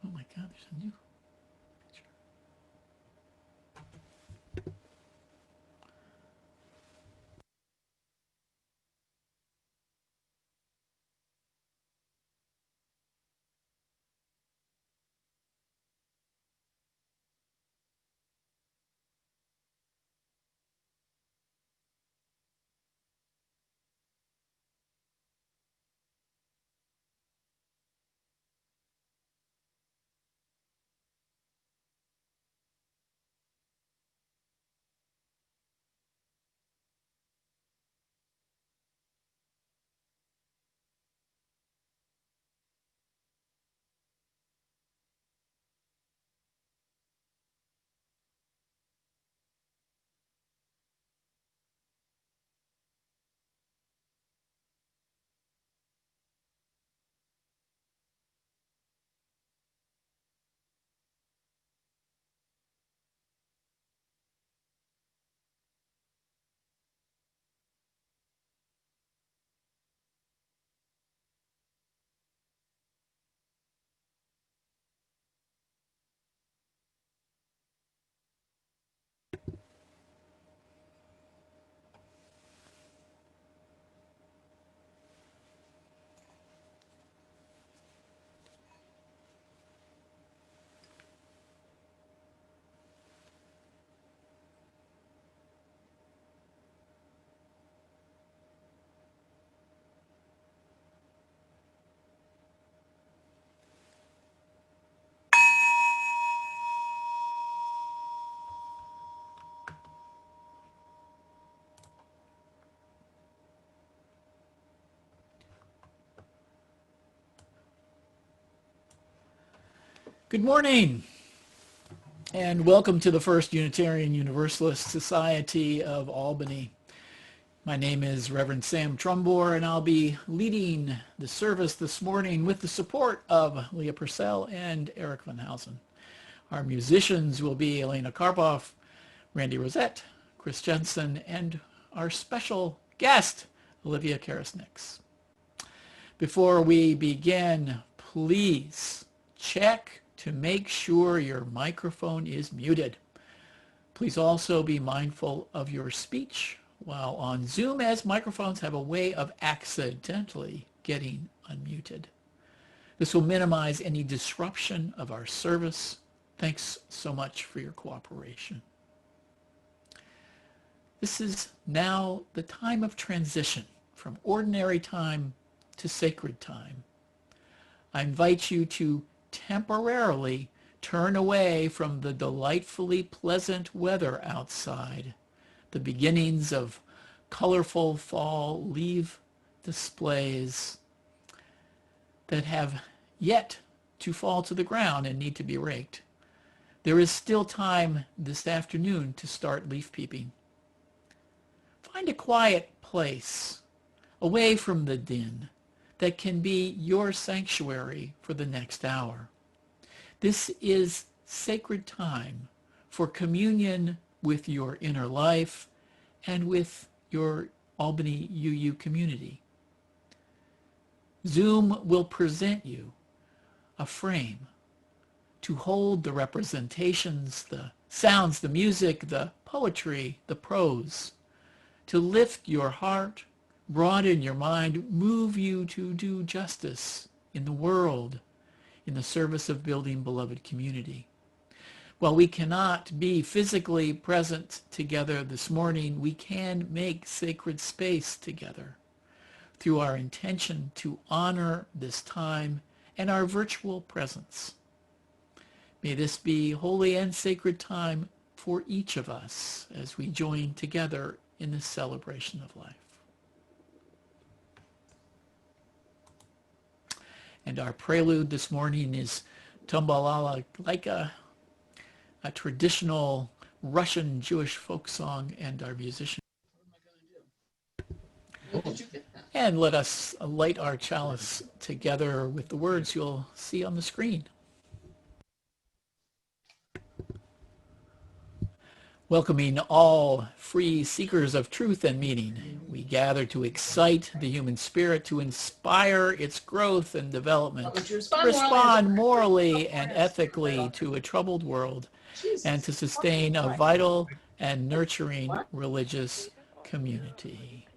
Oh my God, there's a new picture. Good morning, and welcome to the First Unitarian Universalist Society of Albany. My name is Reverend Sam Trumbore, and I'll be leading the service this morning with the support of Leah Purcell and Eric Van Housen. Our musicians will be Elena Karpov, Randy Rosette, Chris Jensen, and our special guest, Olivia Karasniks. Before we begin, please check to make sure your microphone is muted. Please also be mindful of your speech while on Zoom, as microphones have a way of accidentally getting unmuted. This will minimize any disruption of our service. Thanks so much for your cooperation. This is now the time of transition from ordinary time to sacred time. I invite you to temporarily turn away from the delightfully pleasant weather outside, the beginnings of colorful fall leaf displays that have yet to fall to the ground and need to be raked. There is still time this afternoon to start leaf peeping. Find a quiet place away from the din that can be your sanctuary for the next hour. This is sacred time for communion with your inner life and with your Albany UU community. Zoom will present you a frame to hold the representations, the sounds, the music, the poetry, the prose, to lift your heart, broaden your mind, move you to do justice in the world, in the service of building beloved community. While we cannot be physically present together this morning, we can make sacred space together through our intention to honor this time and our virtual presence. May this be holy and sacred time for each of us as we join together in this celebration of life. And our prelude this morning is Tumbalala, like a traditional Russian Jewish folk song, and our musician. And let us light our chalice together with the words you'll see on the screen. Welcoming all free seekers of truth and meaning, we gather to excite the human spirit, to inspire its growth and development, to respond morally and ethically to a troubled world, and to sustain a vital and nurturing religious community.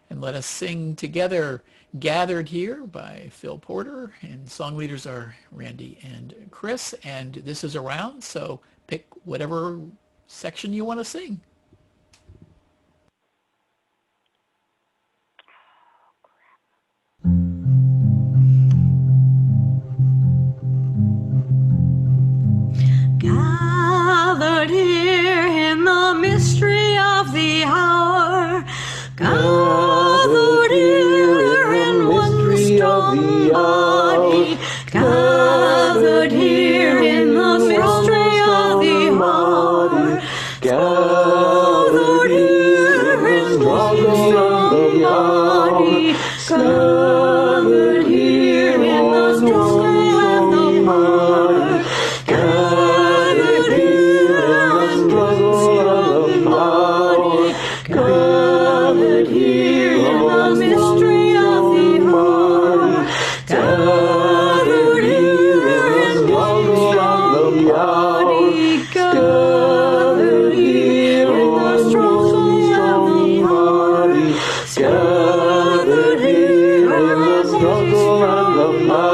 And let us sing together, Gathered Here by Phil Porter, and song leaders are Randy and Chris, and this is around, so pick whatever section you want to sing. Gathered here in the mystery of the hour, gathered here in one strong body, gathered here in the mystery of the hour, gathered here in one strong body, gathered here in the mystery of the hour, gathered here in one strong body, gathered here in the mystery of the hour, gathered here in one strong body, gathered here in the struggle of the body, gathered here in the struggle of the body,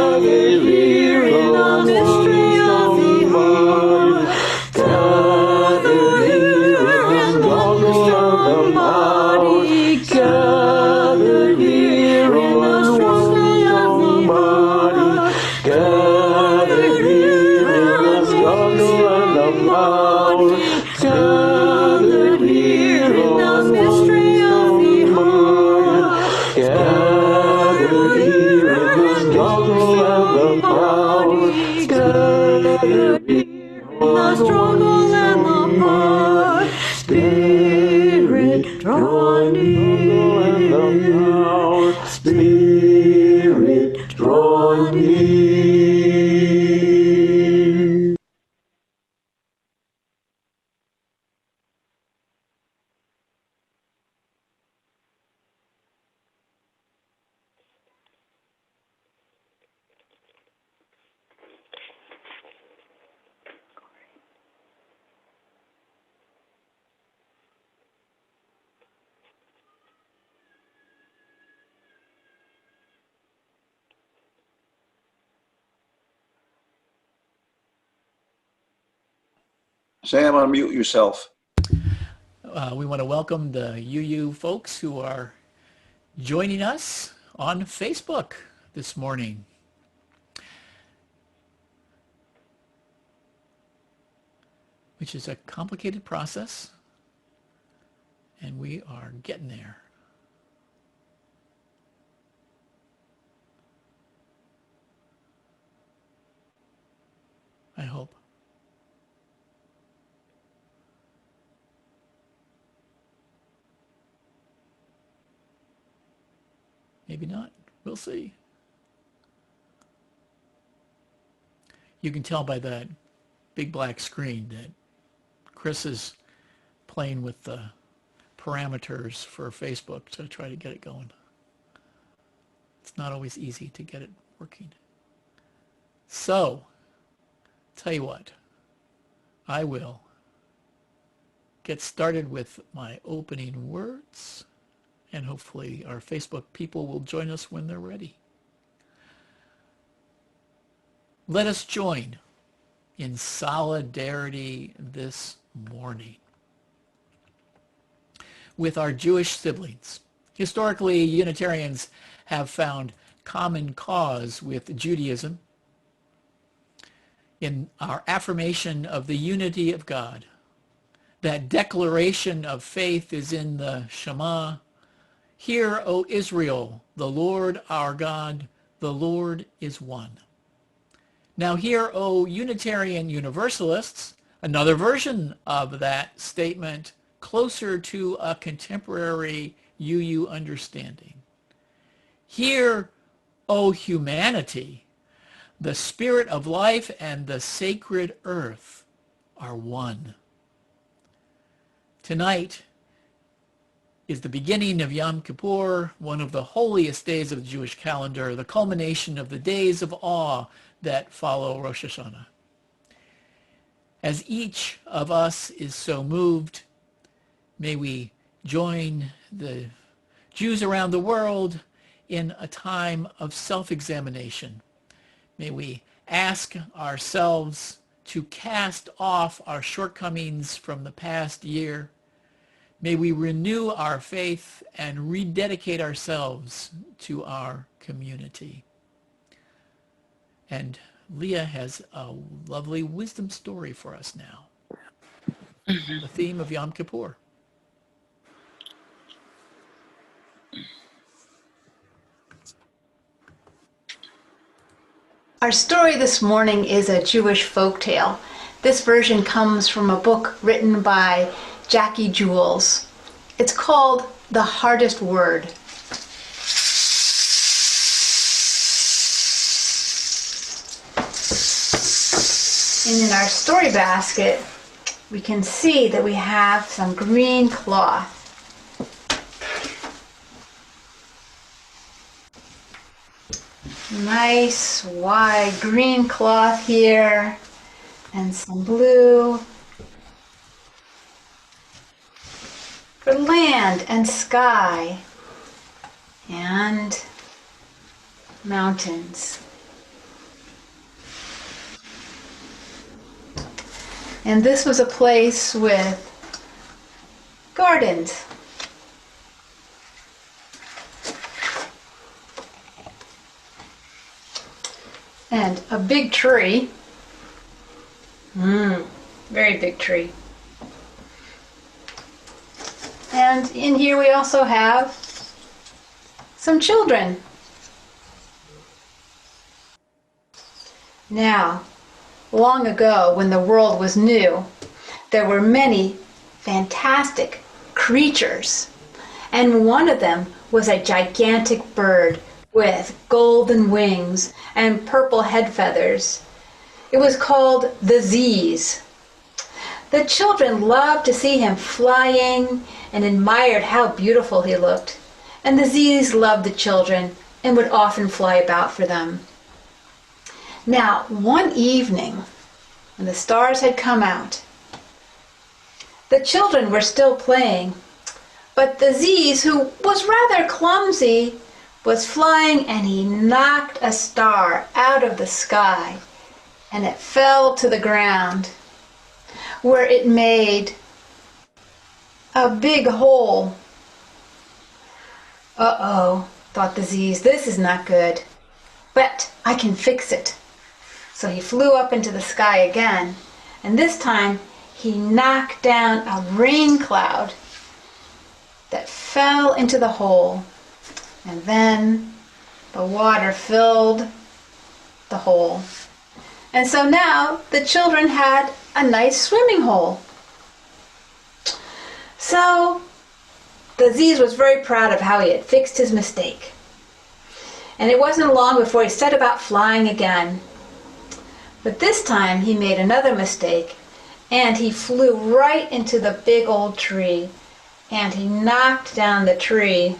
gathered here in the mystery of the heart, gathered here in the struggle of the body, gathered here in the struggle of the body, gathered here in the struggle of the body, gathered here in the mystery of the heart, gathered here in the struggle of the body, gathered here in the struggle and the heart, Spirit draw near, Spirit draw near. Sam, unmute yourself. We want to welcome the UU folks who are joining us on Facebook this morning. Which is a complicated process, and we are getting there. I hope. Maybe not. We'll see. You can tell by that big black screen that Chris is playing with the parameters for Facebook to try to get it going. It's not always easy to get it working. So, tell you what, I will get started with my opening words, and hopefully our Facebook people will join us when they're ready. Let us join in solidarity this morning with our Jewish siblings. Historically, Unitarians have found common cause with Judaism in our affirmation of the unity of God. That declaration of faith is in the Shema. Hear, O Israel, the Lord our God, the Lord is one. Now hear, O Unitarian Universalists, another version of that statement closer to a contemporary UU understanding. Hear, O humanity, The spirit of life and the sacred earth are one. Tonight is the beginning of Yom Kippur, one of the holiest days of the Jewish calendar, the culmination of the days of awe that follow Rosh Hashanah. As each of us is so moved, may we join the Jews around the world in a time of self-examination. May we ask ourselves to cast off our shortcomings from the past year. May we renew our faith and rededicate ourselves to our community. And Leah has a lovely wisdom story for us now. The theme of Yom Kippur. Our story this morning is a Jewish folktale. This version comes from a book written by Jackie Jules. It's called The Hardest Word. And in our story basket, we can see that we have some green cloth. Nice wide green cloth here, and some blue for land and sky and mountains. And this was a place with gardens. And a big tree. Very big tree. And in here we also have some children. Now, long ago, when the world was new, there were many fantastic creatures. And one of them was a gigantic bird with golden wings and purple head feathers. It was called the Z's. The children loved to see him flying and admired how beautiful he looked. And the Z's loved the children and would often fly about for them. Now, one evening, when the stars had come out, the children were still playing, but the Z's, who was rather clumsy, was flying, and he knocked a star out of the sky, and it fell to the ground, where it made a big hole. Uh-oh, thought the Z's, this is not good, but I can fix it. So he flew up into the sky again, and this time he knocked down a rain cloud that fell into the hole. And then the water filled the hole. And so now the children had a nice swimming hole. So the Z's was very proud of how he had fixed his mistake. And it wasn't long before he set about flying again. But this time he made another mistake, and he flew right into the big old tree, and he knocked down the tree.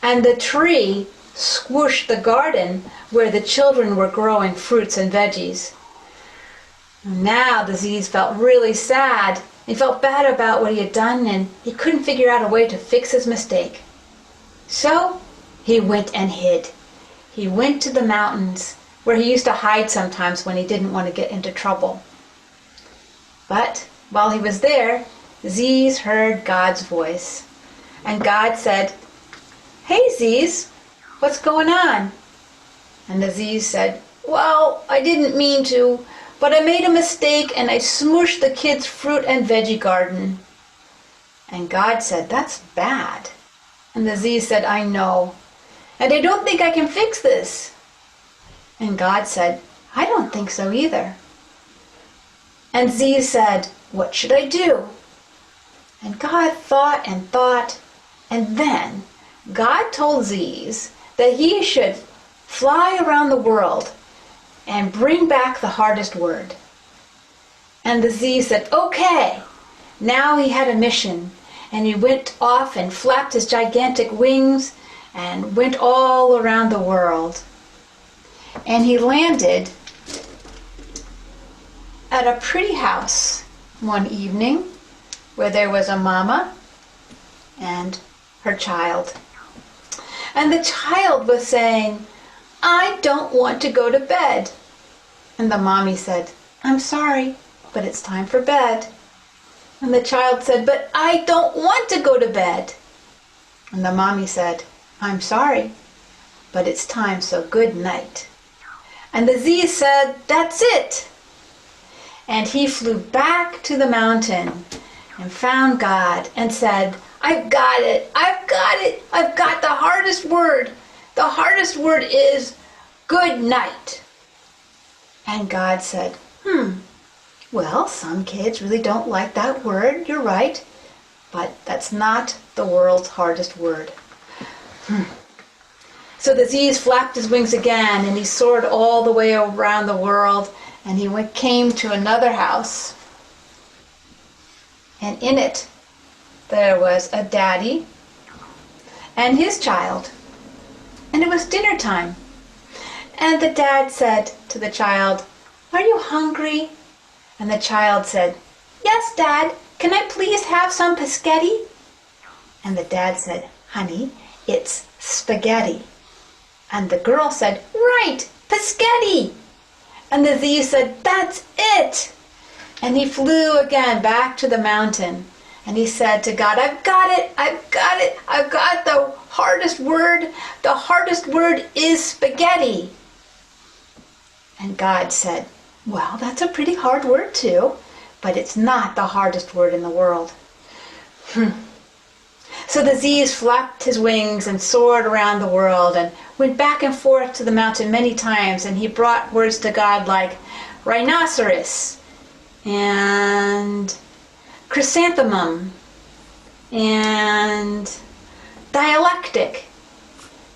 And the tree squished the garden where the children were growing fruits and veggies. Now the Z's felt really sad. He felt bad about what he had done, and he couldn't figure out a way to fix his mistake. So he went and hid. He went to the mountains, where he used to hide sometimes when he didn't want to get into trouble. But while he was there, Z's heard God's voice. And God said, "Hey Z's, what's going on?" And the Z's said, "Well, I didn't mean to, but I made a mistake and I smushed the kids' fruit and veggie garden." And God said, "That's bad." And the Z's said, "I know, and I don't think I can fix this." And God said, "I don't think so either." And Z said, "What should I do?" And God thought and thought, and then God told Z's that he should fly around the world and bring back the hardest word. And the Z said, okay. Now he had a mission, and he went off and flapped his gigantic wings and went all around the world. And he landed at a pretty house one evening where there was a mama and her child. And the child was saying, I don't want to go to bed. And the mommy said, I'm sorry, but it's time for bed. And the child said, but I don't want to go to bed. And the mommy said, I'm sorry, but it's time, so good night. And the Z said, that's it. And he flew back to the mountain and found God and said, I've got it, I've got it, I've got the hardest word. The hardest word is good night. And God said, well, some kids really don't like that word, you're right, but that's not the world's hardest word. So the Z's flapped his wings again, and he soared all the way around the world, and he came to another house. And in it, there was a daddy and his child. And it was dinner time. And the dad said to the child, are you hungry? And the child said, yes, Dad, can I please have some pescetti? And the dad said, honey, it's spaghetti. And the girl said, right, pescetti. And the Z said, that's it. And he flew again back to the mountain. And he said to God, I've got it, I've got it, I've got the hardest word. The hardest word is spaghetti. And God said, well, that's a pretty hard word too, but it's not the hardest word in the world. So the Z's flapped his wings and soared around the world and went back and forth to the mountain many times, and he brought words to God like rhinoceros and chrysanthemum and dialectic.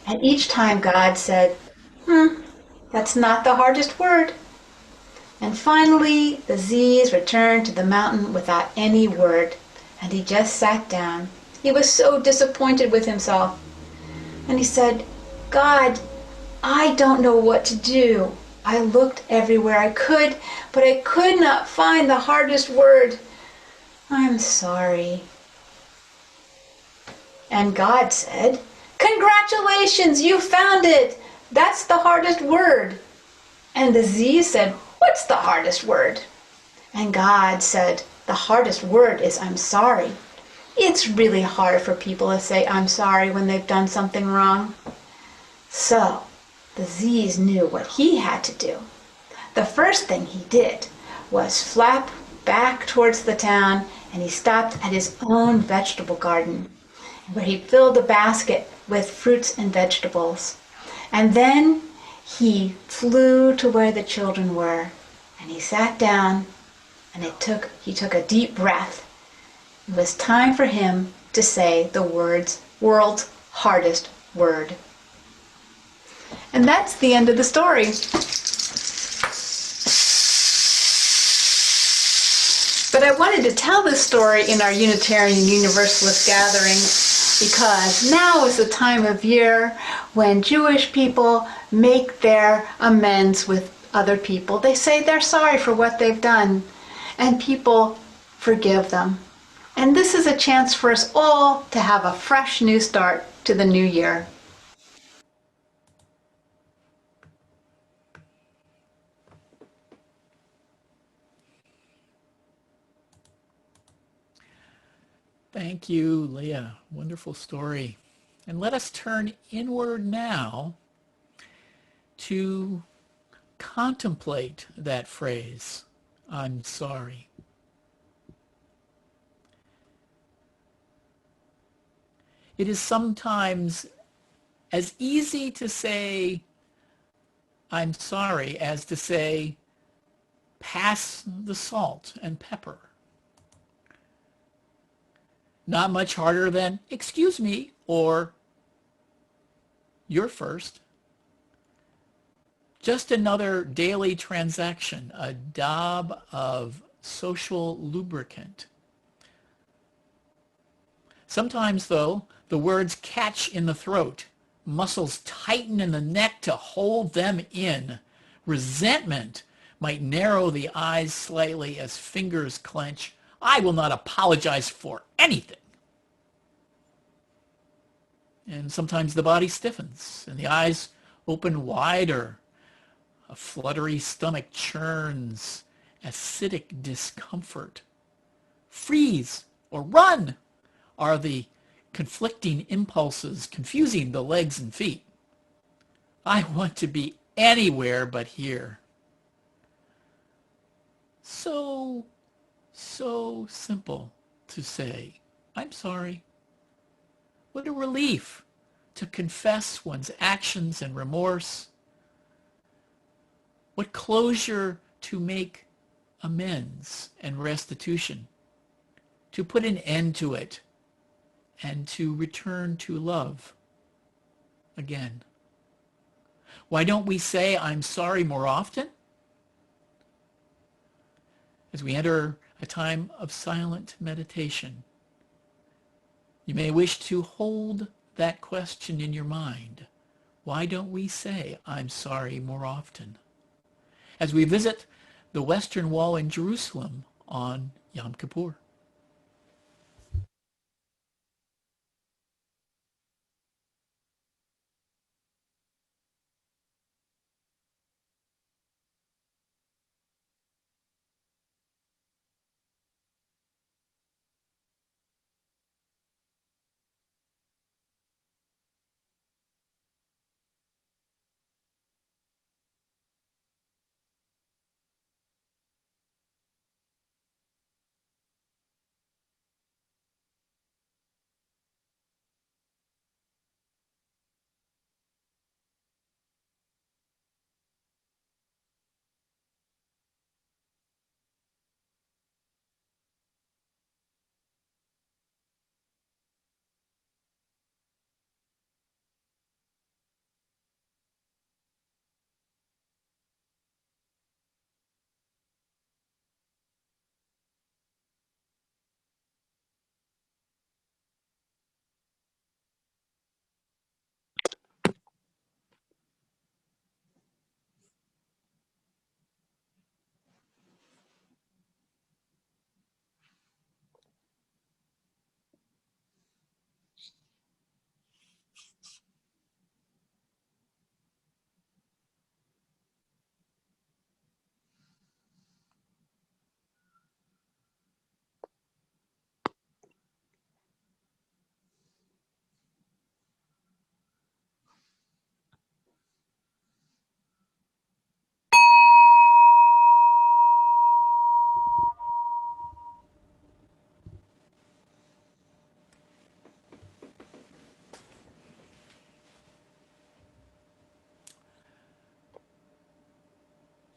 And each time God said, that's not the hardest word. And finally, the Z's returned to the mountain without any word, and he just sat down. He was so disappointed with himself. And he said, God, I don't know what to do. I looked everywhere I could, but I could not find the hardest word. I'm sorry. And God said, congratulations, you found it. That's the hardest word. And the Z said, what's the hardest word? And God said, the hardest word is I'm sorry. It's really hard for people to say I'm sorry when they've done something wrong. So the Z's knew what he had to do. The first thing he did was flap back towards the town, and he stopped at his own vegetable garden, where he filled a basket with fruits and vegetables. And then he flew to where the children were, and he sat down, and he took a deep breath. It was time for him to say the world's hardest word. And that's the end of the story. But I wanted to tell this story in our Unitarian Universalist gathering because now is the time of year when Jewish people make their amends with other people. They say they're sorry for what they've done, and people forgive them. And this is a chance for us all to have a fresh new start to the new year. Thank you, Leah. Wonderful story. And let us turn inward now to contemplate that phrase, I'm sorry. It is sometimes as easy to say, I'm sorry, as to say, pass the salt and pepper. Not much harder than, excuse me, or you're first. Just another daily transaction, a daub of social lubricant. Sometimes, though, the words catch in the throat. Muscles tighten in the neck to hold them in. Resentment might narrow the eyes slightly as fingers clench. I will not apologize for anything. And sometimes the body stiffens and the eyes open wider. A fluttery stomach churns, acidic discomfort. Freeze or run are the conflicting impulses confusing the legs and feet. I want to be anywhere but here. So simple to say, I'm sorry. What a relief to confess one's actions and remorse. What closure to make amends and restitution, to put an end to it and to return to love again. Why don't we say I'm sorry more often? As we enter a time of silent meditation, you may wish to hold that question in your mind. Why don't we say I'm sorry more often? As we visit the Western Wall in Jerusalem on Yom Kippur.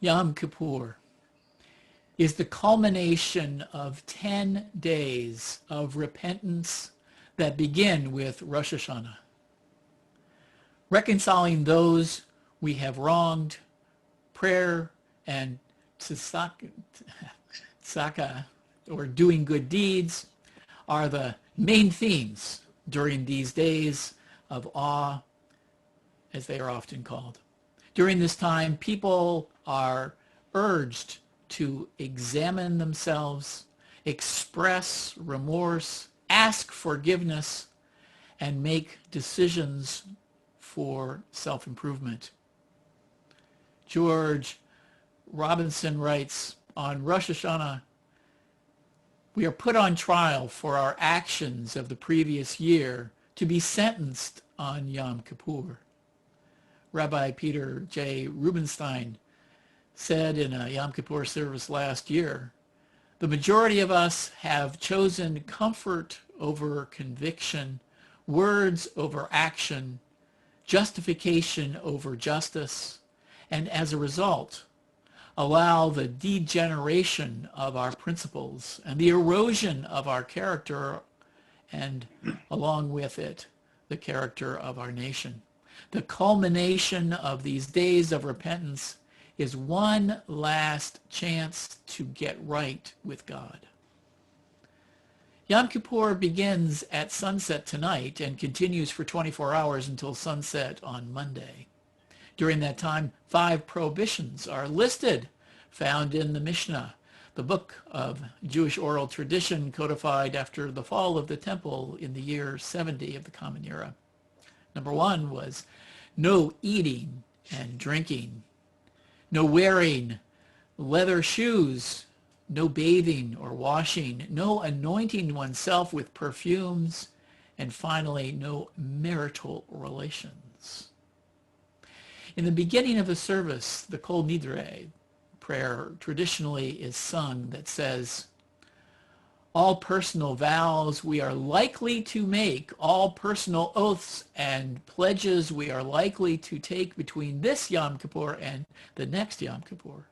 Yom Kippur is the culmination of 10 days of repentance that begin with Rosh Hashanah. Reconciling those we have wronged, prayer and tzedakah, or doing good deeds, are the main themes during these days of awe, as they are often called. During this time, people are urged to examine themselves, express remorse, ask forgiveness, and make decisions for self-improvement. George Robinson writes, on Rosh Hashanah, we are put on trial for our actions of the previous year to be sentenced on Yom Kippur. Rabbi Peter J. Rubenstein said in a Yom Kippur service last year, the majority of us have chosen comfort over conviction, words over action, justification over justice, and as a result, allow the degeneration of our principles and the erosion of our character, and along with it, the character of our nation. The culmination of these days of repentance is one last chance to get right with God. Yom Kippur begins at sunset tonight and continues for 24 hours until sunset on Monday. During that time, 5 prohibitions are listed, found in the Mishnah, the book of Jewish oral tradition codified after the fall of the temple in the year 70 of the Common Era. Number 1 was no eating and drinking, no wearing leather shoes, no bathing or washing, no anointing oneself with perfumes, and finally, no marital relations. In the beginning of the service, the Kol Nidre prayer traditionally is sung that says, all personal vows we are likely to make, all personal oaths and pledges we are likely to take between this Yom Kippur and the next Yom Kippur,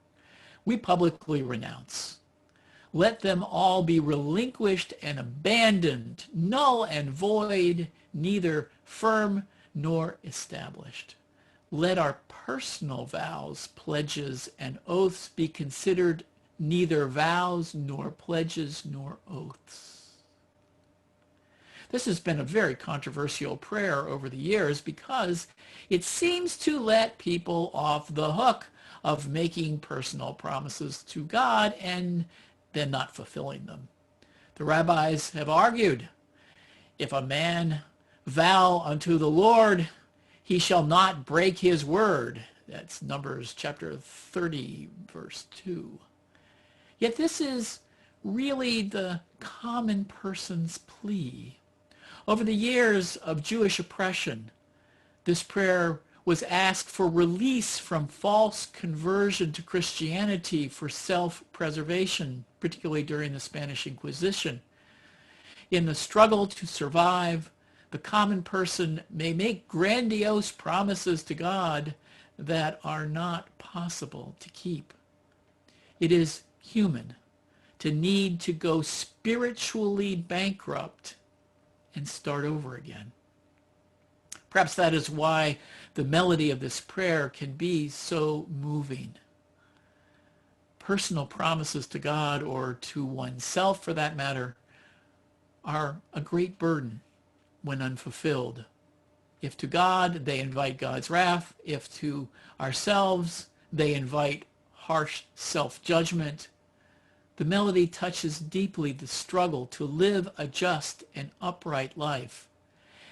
we publicly renounce. Let them all be relinquished and abandoned, null and void, neither firm nor established. Let our personal vows, pledges, and oaths be considered neither vows nor pledges nor oaths. This has been a very controversial prayer over the years because it seems to let people off the hook of making personal promises to God and then not fulfilling them. The rabbis have argued, if a man vow unto the Lord, he shall not break his word. That's Numbers chapter 30, verse 2. Yet this is really the common person's plea. Over the years of Jewish oppression, this prayer was asked for release from false conversion to Christianity for self-preservation, particularly during the Spanish Inquisition. In the struggle to survive, the common person may make grandiose promises to God that are not possible to keep. It is human to need to go spiritually bankrupt and start over again. Perhaps that is why the melody of this prayer can be so moving. Personal promises to God, or to oneself for that matter, are a great burden when unfulfilled. If to God, they invite God's wrath. If to ourselves, they invite harsh self-judgment. The melody touches deeply the struggle to live a just and upright life,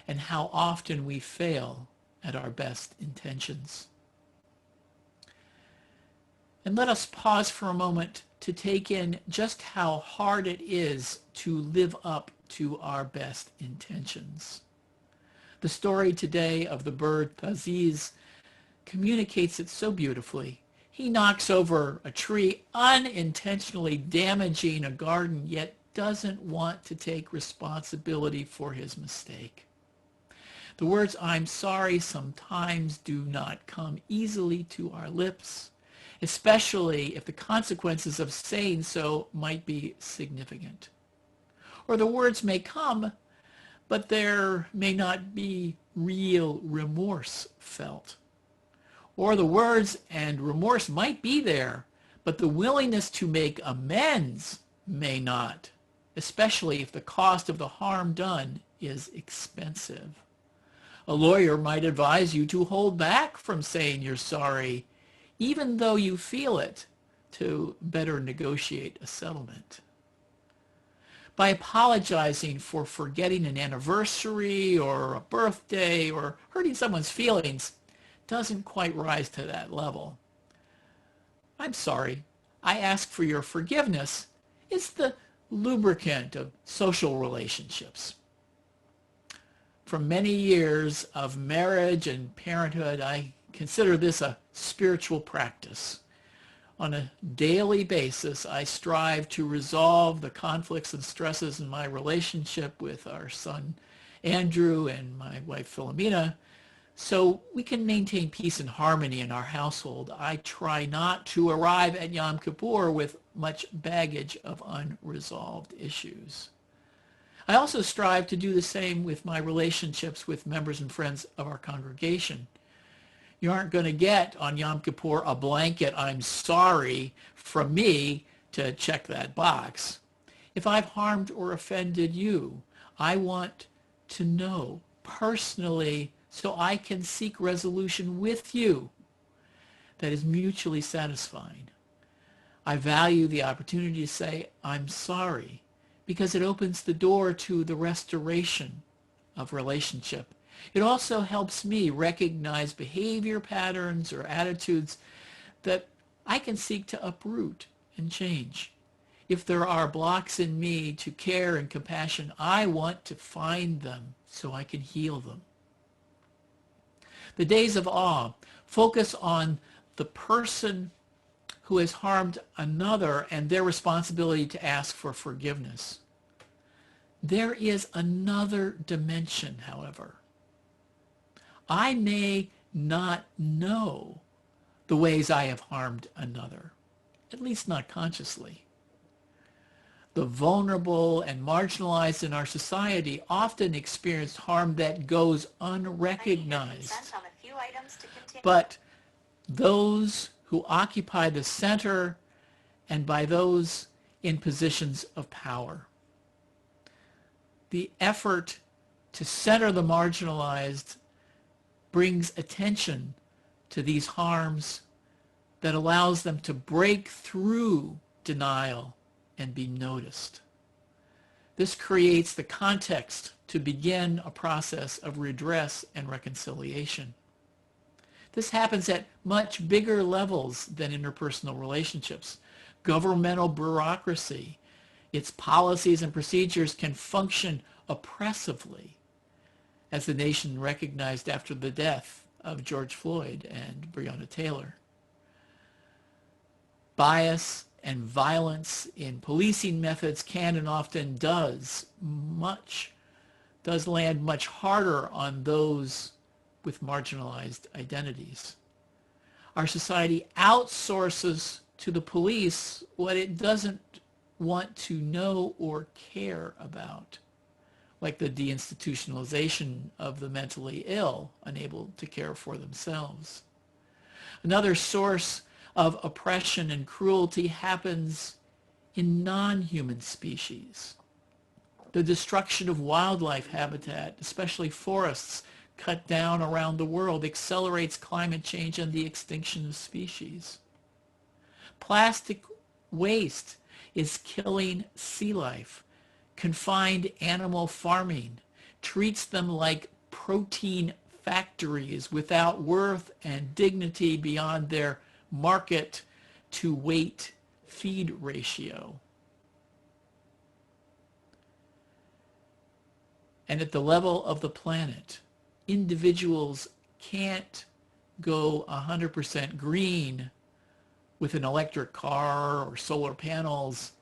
and how often we fail at our best intentions. And let us pause for a moment to take in just how hard it is to live up to our best intentions. The story today of the bird Taziz communicates it so beautifully. He knocks over a tree, unintentionally damaging a garden, yet doesn't want to take responsibility for his mistake. The words, "I'm sorry," sometimes do not come easily to our lips, especially if the consequences of saying so might be significant. Or the words may come, but there may not be real remorse felt. Or the words and remorse might be there, but the willingness to make amends may not, especially if the cost of the harm done is expensive. A lawyer might advise you to hold back from saying you're sorry, even though you feel it, to better negotiate a settlement. By apologizing for forgetting an anniversary or a birthday or hurting someone's feelings doesn't quite rise to that level. "I'm sorry, I ask for your forgiveness" is the lubricant of social relationships. For many years of marriage and parenthood, I consider this a spiritual practice. On a daily basis, I strive to resolve the conflicts and stresses in my relationship with our son Andrew and my wife Philomena, so we can maintain peace and harmony in our household. I try not to arrive at Yom Kippur with much baggage of unresolved issues. I also strive to do the same with my relationships with members and friends of our congregation. You aren't going to get on Yom Kippur a blanket "I'm sorry" from me to check that box. If I've harmed or offended you, I want to know personally so I can seek resolution with you that is mutually satisfying. I value the opportunity to say "I'm sorry" because it opens the door to the restoration of relationship. It also helps me recognize behavior patterns or attitudes that I can seek to uproot and change. If there are blocks in me to care and compassion, I want to find them so I can heal them. The days of awe focus on the person who has harmed another and their responsibility to ask for forgiveness. There is another dimension, however. I may not know the ways I have harmed another, at least not consciously. The vulnerable and marginalized in our society often experience harm that goes unrecognized. But those who occupy the center and by those in positions of power. The effort to center the marginalized brings attention to these harms that allows them to break through denial and be noticed. This creates the context to begin a process of redress and reconciliation. This happens at much bigger levels than interpersonal relationships. Governmental bureaucracy, its policies and procedures can function oppressively, as the nation recognized after the death of George Floyd and Breonna Taylor. Bias and violence in policing methods can and often does land much harder on those with marginalized identities. Our society outsources to the police what it doesn't want to know or care about, like the deinstitutionalization of the mentally ill, unable to care for themselves. Another source of oppression and cruelty happens in non-human species. The destruction of wildlife habitat, especially forests cut down around the world, accelerates climate change and the extinction of species. Plastic waste is killing sea life. Confined animal farming treats them like protein factories without worth and dignity beyond their market to weight feed ratio. And at the level of the planet, individuals can't go 100% green with an electric car or solar panels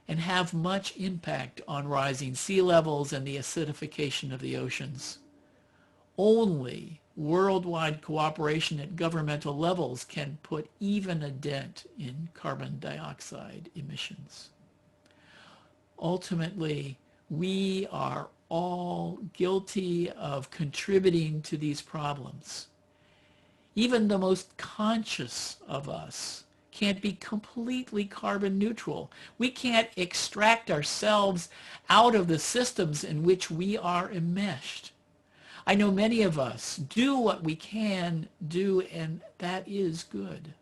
and have much impact on rising sea levels and the acidification of the oceans. Only worldwide cooperation at governmental levels can put even a dent in carbon dioxide emissions. Ultimately, we are all guilty of contributing to these problems. Even the most conscious of us can't be completely carbon neutral. We can't extract ourselves out of the systems in which we are enmeshed. I know many of us do what we can do, and that is good.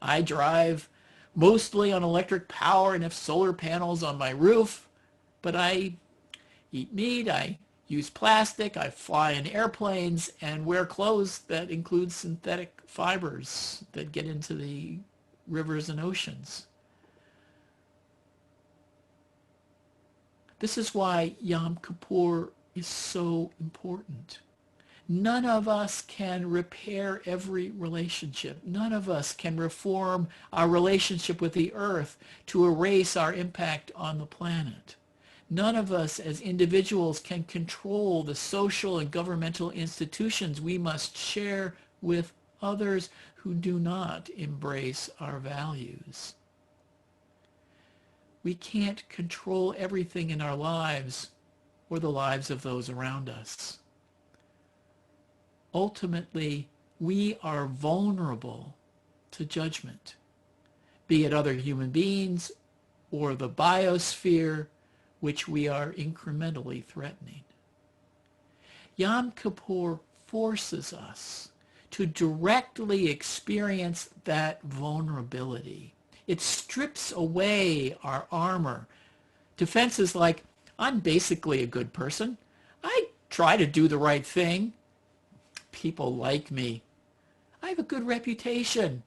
I drive mostly on electric power and have solar panels on my roof, but I eat meat, I use plastic, I fly in airplanes, and wear clothes that include synthetic fibers that get into the rivers and oceans. This is why Yom Kippur is so important. None of us can repair every relationship. None of us can reform our relationship with the earth to erase our impact on the planet. None of us as individuals can control the social and governmental institutions we must share with others who do not embrace our values. We can't control everything in our lives, or the lives of those around us. Ultimately, we are vulnerable to judgment, be it other human beings or the biosphere which we are incrementally threatening. Yom Kippur forces us to directly experience that vulnerability. It strips away our armor. Defenses like, I'm basically a good person. I try to do the right thing. People like me. I have a good reputation.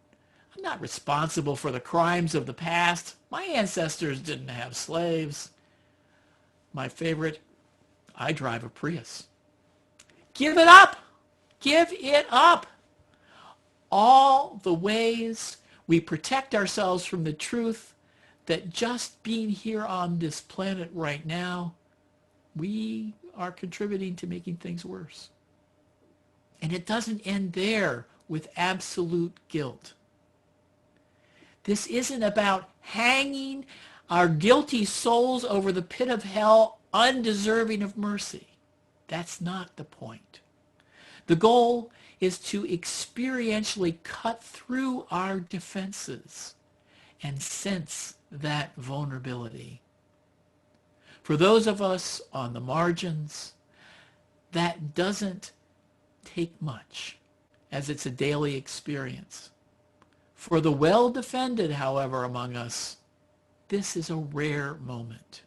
I'm not responsible for the crimes of the past. My ancestors didn't have slaves. My favorite, I drive a Prius. Give it up. Give it up. All the ways we protect ourselves from the truth that just being here on this planet right now, we are contributing to making things worse. And it doesn't end there with absolute guilt. This isn't about hanging our guilty souls over the pit of hell undeserving of mercy. That's not the point. The goal is to experientially cut through our defenses and sense that vulnerability. For those of us on the margins, that doesn't take much, as it's a daily experience. For the well-defended, however, among us, this is a rare moment.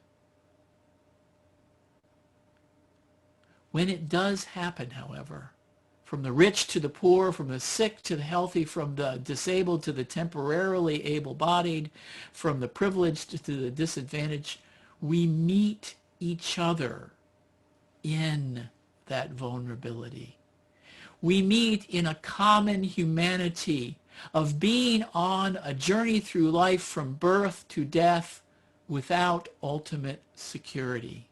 When it does happen, however, from the rich to the poor, from the sick to the healthy, from the disabled to the temporarily able-bodied, from the privileged to the disadvantaged, we meet each other in that vulnerability. We meet in a common humanity of being on a journey through life from birth to death without ultimate security.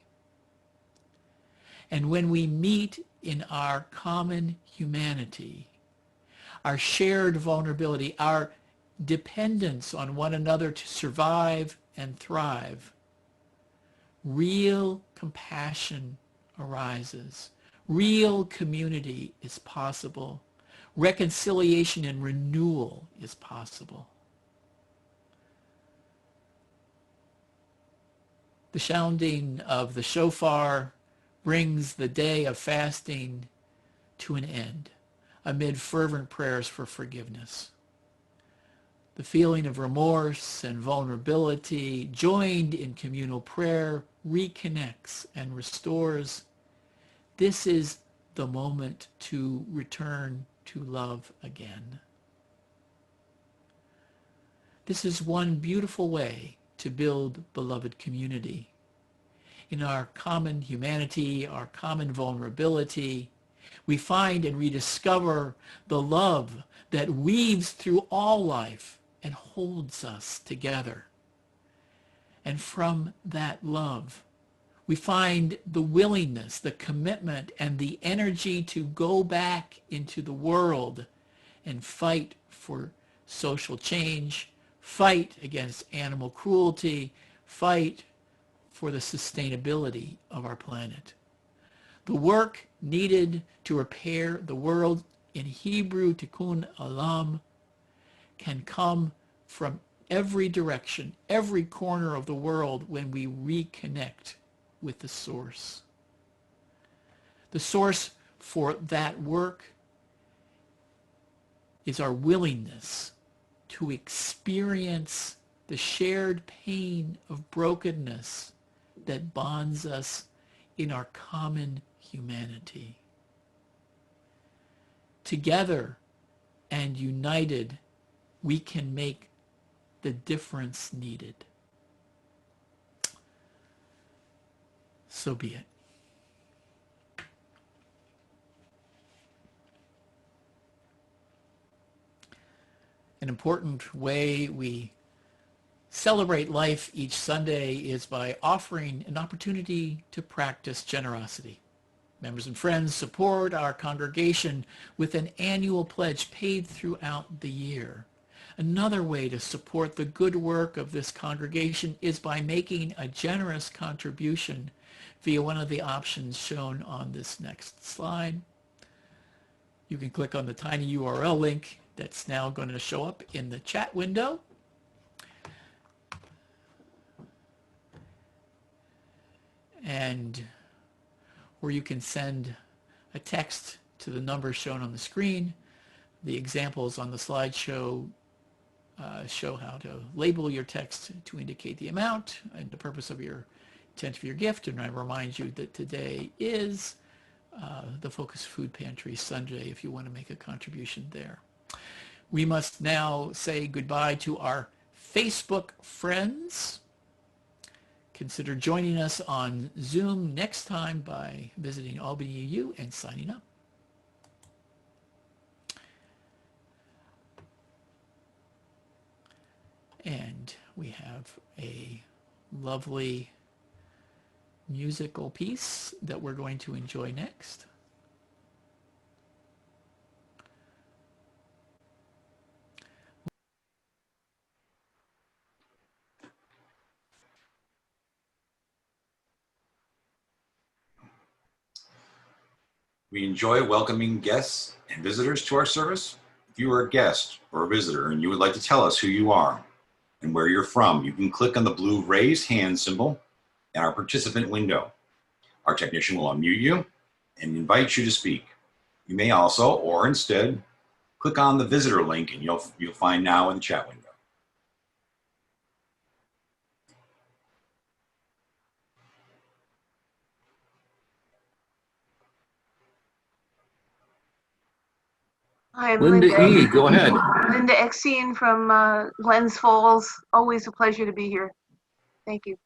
And when we meet in our common humanity, our shared vulnerability, our dependence on one another to survive and thrive, real compassion arises. Real community is possible. Reconciliation and renewal is possible. The sounding of the shofar brings the day of fasting to an end amid fervent prayers for forgiveness. The feeling of remorse and vulnerability joined in communal prayer reconnects and restores. This is the moment to return to love again. This is one beautiful way to build beloved community. In our common humanity, our common vulnerability, we find and rediscover the love that weaves through all life and holds us together. And from that love, we find the willingness, the commitment, and the energy to go back into the world and fight for social change, fight against animal cruelty, fight for the sustainability of our planet. The work needed to repair the world, in Hebrew tikkun olam, can come from every direction, every corner of the world when we reconnect with the source. The source for that work is our willingness to experience the shared pain of brokenness that bonds us in our common humanity. Together and united, we can make the difference needed. So be it. An important way we celebrate life each Sunday is by offering an opportunity to practice generosity. Members and friends support our congregation with an annual pledge paid throughout the year. Another way to support the good work of this congregation is by making a generous contribution via one of the options shown on this next slide. You can click on the tiny URL link that's now going to show up in the chat window. Or you can send a text to the number shown on the screen. The examples on the slideshow show how to label your text to indicate the amount and the purpose of your intent of your gift. And I remind you that today is the Focus Food Pantry Sunday if you want to make a contribution there. We must now say goodbye to our Facebook friends. Consider joining us on Zoom next time by visiting Albany UU and signing up. And we have a lovely musical piece that we're going to enjoy next. We enjoy welcoming guests and visitors to our service. If you are a guest or a visitor and you would like to tell us who you are and where you're from, you can click on the blue raised hand symbol in our participant window. Our technician will unmute you and invite you to speak. You may also, or instead, click on the visitor link and you'll find now in the chat window. Hi, I'm Linda E., go ahead. Linda Exine from Glens Falls. Always a pleasure to be here. Thank you.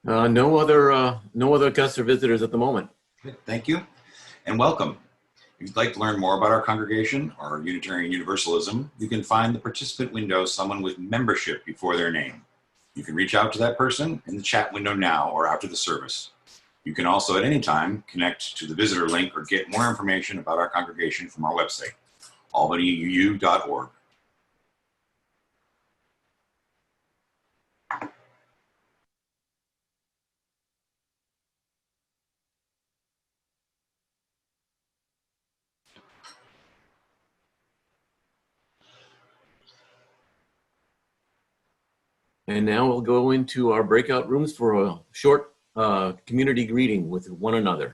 No other guests or visitors at the moment. Good, thank you and welcome. If you'd like to learn more about our congregation or Unitarian Universalism, you can find the participant window someone with membership before their name. You can reach out to that person in the chat window now or after the service. You can also at any time connect to the visitor link or get more information about our congregation from our website, albanyuu.org. And now we'll go into our breakout rooms for a short community greeting with one another.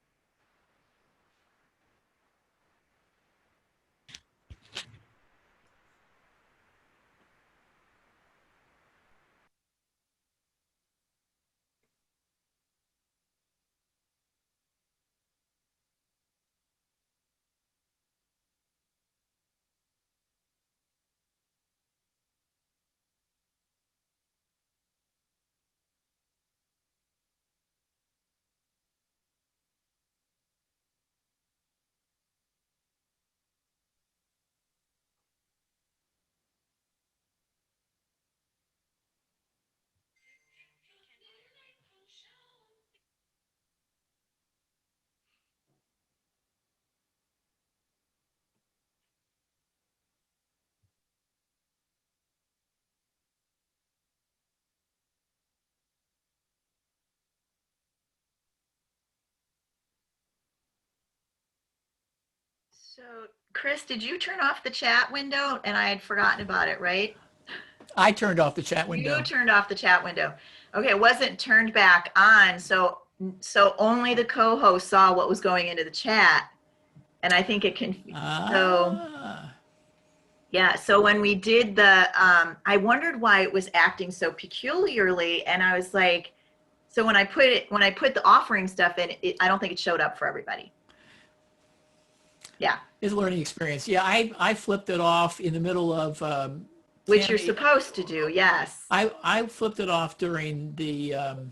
So, Chris, did you turn off the chat window? And I had forgotten about it, right? I turned off the chat window. You turned off the chat window. Okay, it wasn't turned back on, so only the co-host saw what was going into the chat, and I think it can. So yeah, so when we did the, I wondered why it was acting so peculiarly, and I was like, so when I put the offering stuff in, I don't think it showed up for everybody. Yeah. It's a learning experience. Yeah, I flipped it off in the middle of which you're supposed to do, yes. I flipped it off during the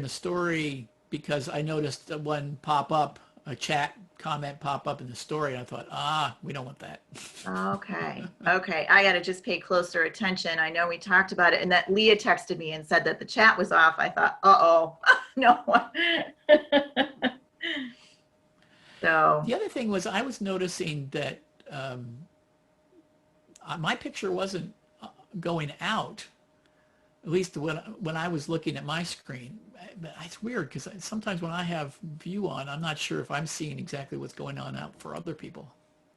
story because I noticed one pop up a chat comment pop up in the story. I thought, we don't want that. Okay. Okay. I got to just pay closer attention. I know we talked about it and that Leah texted me and said that the chat was off. I thought, uh-oh, no. So The other thing was I was noticing that my picture wasn't going out, at least when I was looking at my screen. But it's weird because sometimes when I have view on, I'm not sure if I'm seeing exactly what's going on out for other people.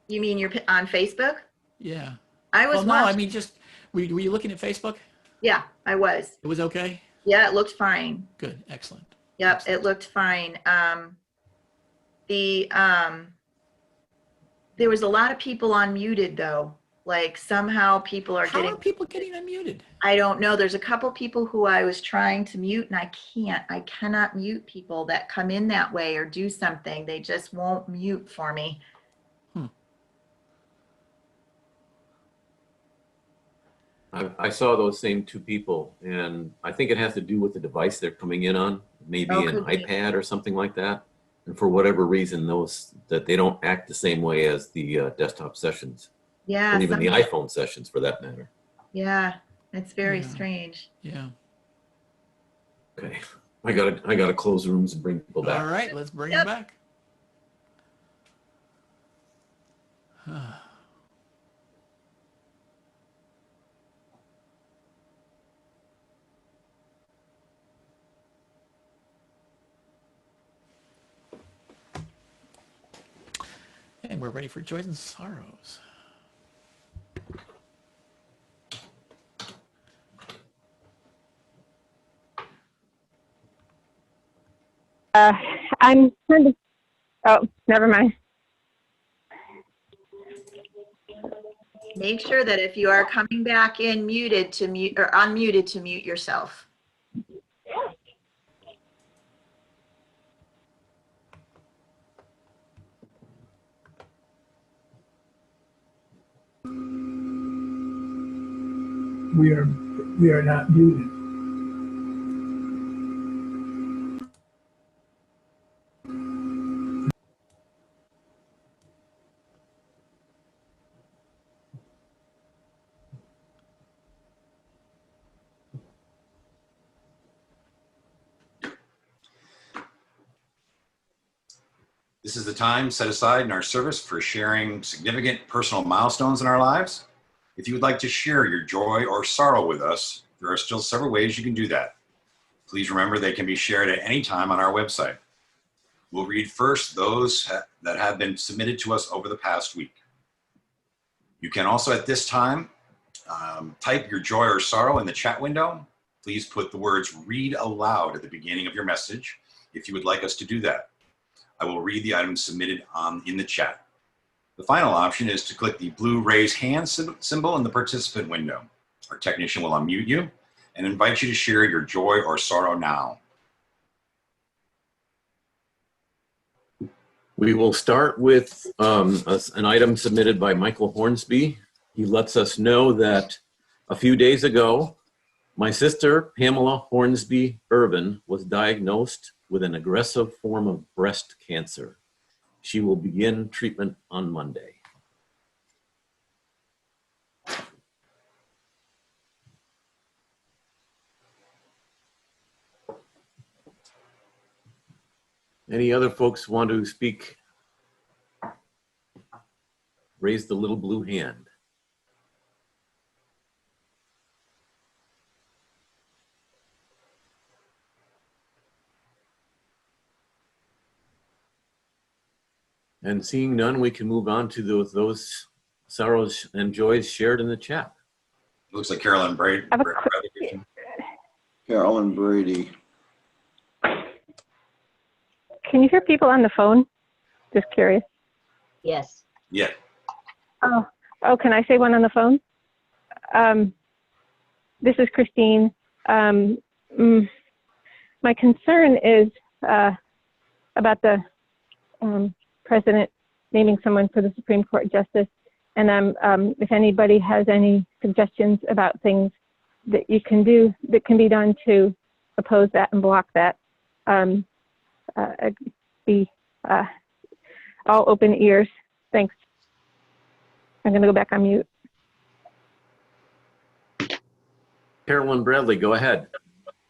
you mean you're on Facebook? Yeah. I was Well, no, watching. I mean, just, were you looking at Facebook? Yeah, I was. It was okay? Yeah, it looked fine. Good, excellent. Yep, Excellent. it looked fine. There was a lot of people unmuted though. Like somehow people are How getting, are people getting unmuted? I don't know. There's a couple people who I was trying to mute and I cannot mute people that come in that way or do something. They just won't mute for me. I saw those same two people, and I think it has to do with the device they're coming in on, maybe an could be. iPad or something like that. And for whatever reason, that they don't act the same way as the desktop sessions, Yeah. or even the iPhone sessions for that matter. Yeah, it's very Yeah. strange. Yeah. Okay, I gotta close rooms and bring people back. All right, let's bring Yep. them back. And we're ready for Joys and Sorrows. I'm kind of, oh, never mind. Make sure that if you are coming back in muted to mute or unmuted to mute yourself. We are not muted. This is the time set aside in our service for sharing significant personal milestones in our lives. If you would like to share your joy or sorrow with us, there are still several ways you can do that. Please remember they can be shared at any time on our website. We'll read first those that have been submitted to us over the past week. You can also at this time type your joy or sorrow in the chat window. Please put the words "read aloud" at the beginning of your message if you would like us to do that. I will read the items submitted in the chat. The final option is to click the blue raise hand symbol in the participant window. Our technician will unmute you and invite you to share your joy or sorrow now. We will start with an item submitted by Michael Hornsby. He lets us know that a few days ago, my sister, Pamela Hornsby Irvin, was diagnosed with an aggressive form of breast cancer. She will begin treatment on Monday. Any other folks want to speak? Raise the little blue hand. And seeing none, we can move on to those sorrows and joys shared in the chat. It looks like Carolyn Brady. Carolyn Brady. Can you hear people on the phone? Just curious. Yes. Yeah. Oh, can I say one on the phone? This is Christine. My concern is about the president naming someone for the Supreme Court justice. And if anybody has any suggestions about things that you can do, that can be done to oppose that and block that, I'd be all open ears. Thanks. I'm going to go back on mute. Carolyn Bradley, go ahead.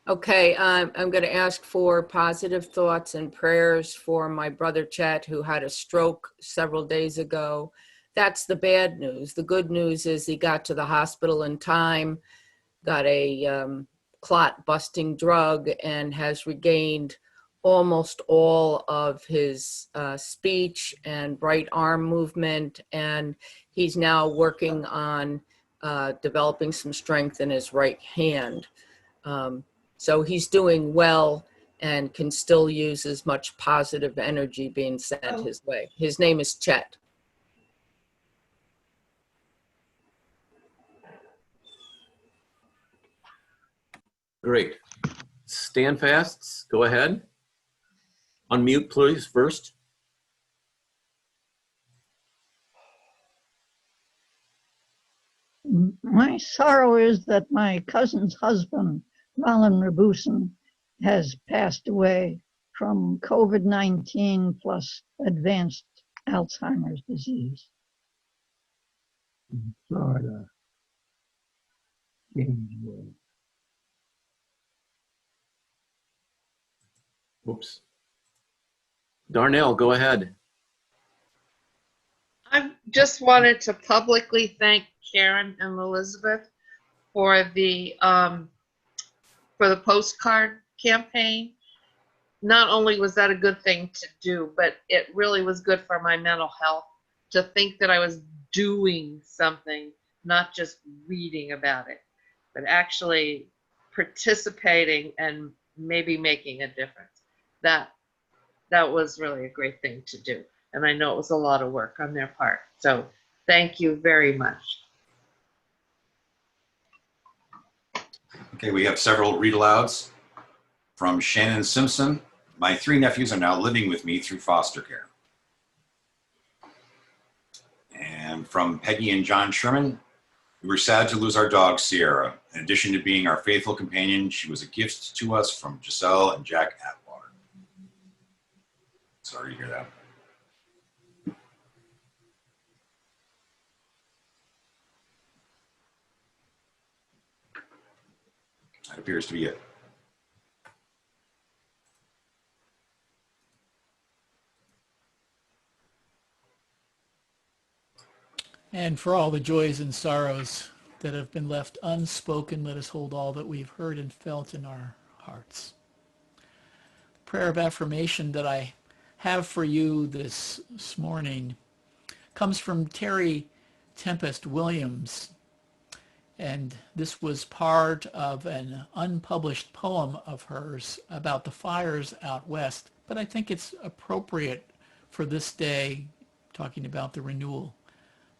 Okay, I'm going to ask for positive thoughts and prayers for my brother Chet, who had a stroke several days ago. That's the bad news. The good news is he got to the hospital in time, got a clot busting drug, and has regained almost all of his speech and right arm movement. And he's now working on developing some strength in his right hand. So he's doing well and can still use as much positive energy being sent his way. His name is Chet. Great. Standfasts, go ahead. Unmute, please, first. My sorrow is that my cousin's husband, Malin Rabusin, has passed away from COVID-19 plus advanced Alzheimer's disease. In Florida. Gainesville. Whoops. Darnell, go ahead. I just wanted to publicly thank Karen and Elizabeth for the postcard campaign. Not only was that a good thing to do, but it really was good for my mental health to think that I was doing something, not just reading about it, but actually participating and maybe making a difference. That was really a great thing to do. And I know it was a lot of work on their part. So thank you very much. Okay, we have several read alouds from Shannon Simpson. My 3 nephews are now living with me through foster care. And from Peggy and John Sherman, we were sad to lose our dog, Sierra. In addition to being our faithful companion, she was a gift to us from Giselle and Jack Atwater. Sorry to hear that. That appears to be it. And for all the joys and sorrows that have been left unspoken, let us hold all that we've heard and felt in our hearts. The prayer of affirmation that I have for you this morning comes from Terry Tempest Williams. And this was part of an unpublished poem of hers about the fires out west. But I think it's appropriate for this day, talking about the renewal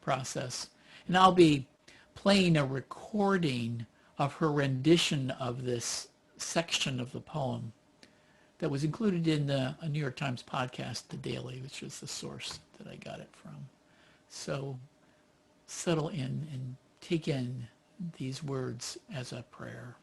process. And I'll be playing a recording of her rendition of this section of the poem that was included in a New York Times podcast, The Daily, which is the source that I got it from. So settle in and take in these words as a prayer.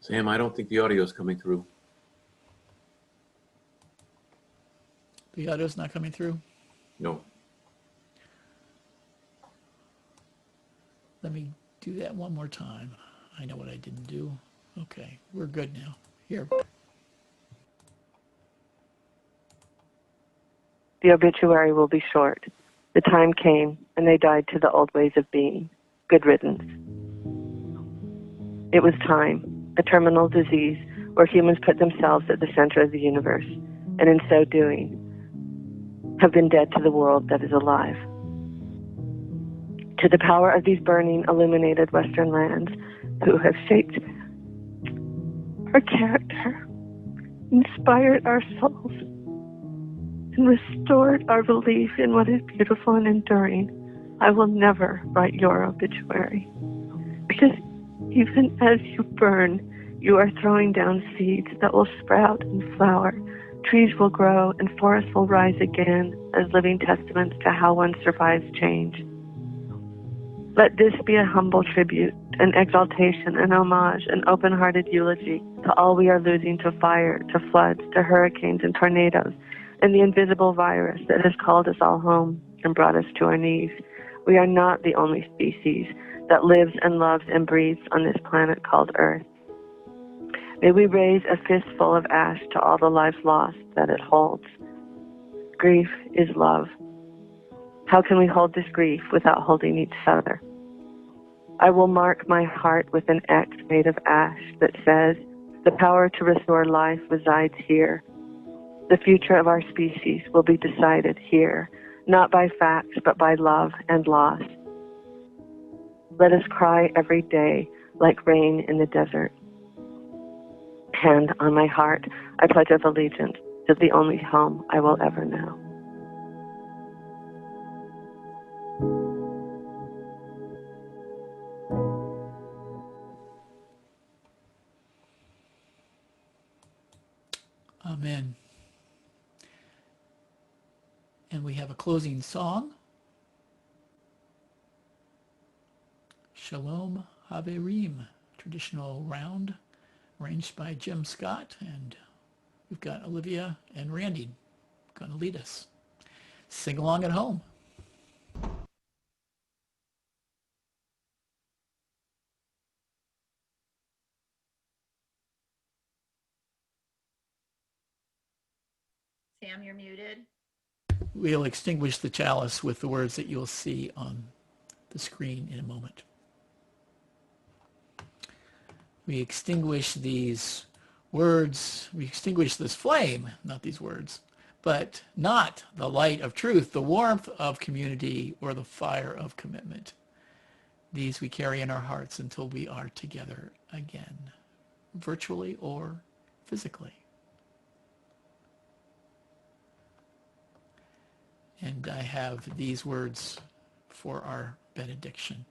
Sam, I don't think the audio is coming through. The audio's not coming through? No. Let me do that one more time. I know what I didn't do. Okay, we're good now. Here. The obituary will be short. The time came, and they died to the old ways of being. Good riddance. It was time, a terminal disease, where humans put themselves at the center of the universe, and in so doing, have been dead to the world that is alive. To the power of these burning, illuminated Western lands, who have shaped our character, inspired our souls, and restored our belief in what is beautiful and enduring, I will never write your obituary. Because even as you burn, you are throwing down seeds that will sprout and flower. Trees will grow and forests will rise again as living testaments to how one survives change. Let this be a humble tribute, an exaltation, an homage, an open-hearted eulogy to all we are losing to fire, to floods, to hurricanes and tornadoes, and the invisible virus that has called us all home and brought us to our knees. We are not the only species that lives and loves and breathes on this planet called Earth. May we raise a fistful of ash to all the lives lost that it holds. Grief is love. How can we hold this grief without holding each other? I will mark my heart with an X made of ash that says, the power to restore life resides here. The future of our species will be decided here, not by facts, but by love and loss. Let us cry every day like rain in the desert. Hand on my heart, I pledge of allegiance to the only home I will ever know. Amen. And we have a closing song. Shalom Haverim, traditional round, arranged by Jim Scott, and we've got Olivia and Randy going to lead us. Sing along at home. Sam, you're muted. We'll extinguish the chalice with the words that you'll see on the screen in a moment. We extinguish these words, we extinguish this flame, not these words, but not the light of truth, the warmth of community, or the fire of commitment. These we carry in our hearts until we are together again, virtually or physically. And I have these words for our benediction.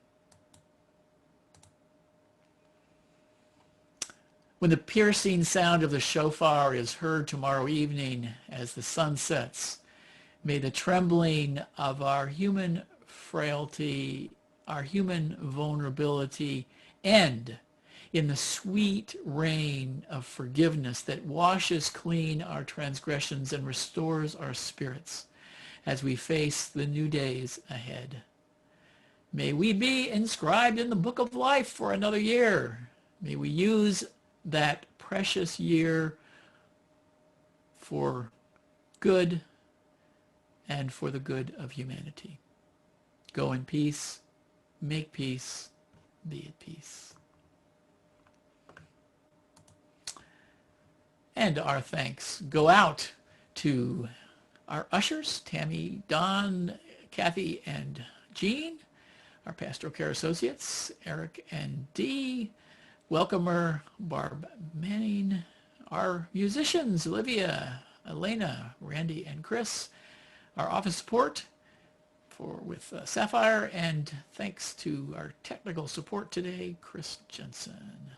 When the piercing sound of the shofar is heard tomorrow evening as the sun sets, may the trembling of our human frailty, our human vulnerability end in the sweet rain of forgiveness that washes clean our transgressions and restores our spirits as we face the new days ahead. May we be inscribed in the book of life for another year. May we use that precious year for good and for the good of humanity. Go in peace, make peace, be at peace. And our thanks go out to our ushers, Tammy, Don, Kathy, and Jean, our pastoral care associates, Eric and Dee, welcomer, Barb Manning, our musicians, Olivia, Elena, Randy, and Chris, our office support with Sapphire, and thanks to our technical support today, Chris Jensen.